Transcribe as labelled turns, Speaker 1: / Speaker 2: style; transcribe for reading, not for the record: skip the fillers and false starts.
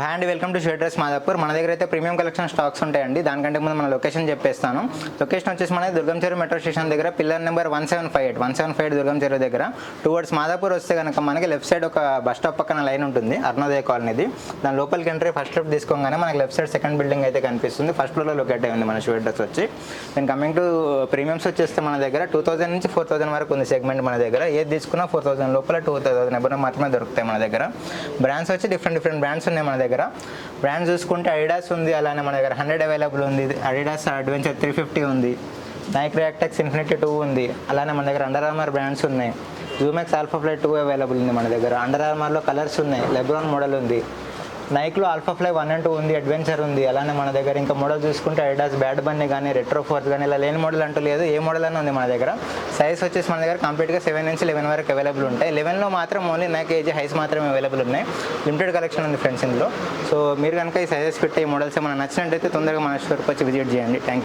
Speaker 1: Hi అండి, welcome to షేడ్రెస్ Madhapur. మన దగ్గర అయితే ప్రీమియం కలెక్షన్ స్టాక్స్ ఉంటాయండి. దానికంటే ముందు మన లొకేషన్ చెప్పేస్తాను. లొకేషన్ వచ్చేసి మనది దుర్గం చెరువు మెట్రో స్టేషన్ దగ్గర పిల్లర్ నెంబర్ 1758 దుర్గం చెరువు దగ్గర. టువర్డ్స్ మాదాపూర్ వస్తే కనుక మనకి లెఫ్ట్ సైడ్ ఒక బస్ స్టాప్ పక్కన లైన్ ఉంటుంది, అరుణోదయ కాలనీది. దాని లోపలికి ఎంట్రీ ఫస్ట్ లెఫ్ట్ తీసుకోగానే మనకి లెఫ్ట్ సైడ్ సెకండ్ బిల్డింగ్ అయితే కనిపిస్తుంది. ఫస్ట్ ఫ్లోర్లో లొకేట్ అయి ఉంది మన షేడ్రెస్ వచ్చి. దెన్ కమింగ్ టు ప్రీమియమ్స్ వచ్చేస్తే మన దగ్గర 2000 నుంచి 4000 వరకు ఉంది సెగ్మెంట్ మన దగ్గర. ఏది తీసుకున్నా 4000 లోపల 2000 ఎబోవ్ మాత్రమే దొరుకుతాయి మన దగ్గర. బ్రాండ్స్ వచ్చి డిఫరెంట్ బ్రాండ్స్ ఉన్నాయి మన దగ్గర. బ్రాండ్స్ చూసుకుంటే అడిడాస్ ఉంది, అలానే మన దగ్గర 100 అవైలబుల్ ఉంది. అడిడాస్ అడ్వెంచర్ 350 ఉంది, నైక్ రియాక్టెక్స్ ఇన్ఫినిటీ 2 ఉంది. అలానే మన దగ్గర అండర్ ఆర్మర్ బ్రాండ్స్ ఉన్నాయి. జూమెక్స్ ఆల్ఫా ఫ్లై 2 అవైలబుల్ ఉంది మన దగ్గర. అండర్ ఆర్మర్లో కలర్స్ ఉన్నాయి, లెబ్రాన్ మోడల్ ఉంది. నైక్లో ఆల్ఫా ఫ్లై 1 and 2 ఉంది, అడ్వెంచర్ ఉంది. అలానే మన దగ్గర ఇంకా మోడల్ చూసుకుంటే అడిడాస్ బ్యాడ్ బన్నీ కానీ రెట్రో ఫోర్స్ కానీ ఇలా లేని మోడల్ అంటూ లేదు, ఏ మోడల్ అని ఉంది మన దగ్గర. సైజ్ వచ్చేసి మన దగ్గర కంప్లీట్గా 7 నుంచి 11 వరకు అవైలబుల్ ఉంటాయి. 11లో మాత్రం ఓన్లీ నైక్ ఏజ్ హైస్ మాత్రమే అవైలబుల్ ఉన్నాయి. లిమిటెడ్ కలెక్షన్ ఉంది ఫ్రెండ్స్ ఇందులో. సో మీరు కనుక ఈ సైజెస్ పెట్టి ఈ మోడల్స్ ఏమైనా నచ్చినట్టయితే తొందరగా మన స్టోర్కి వచ్చి విజిట్ చేయండి. Thank you.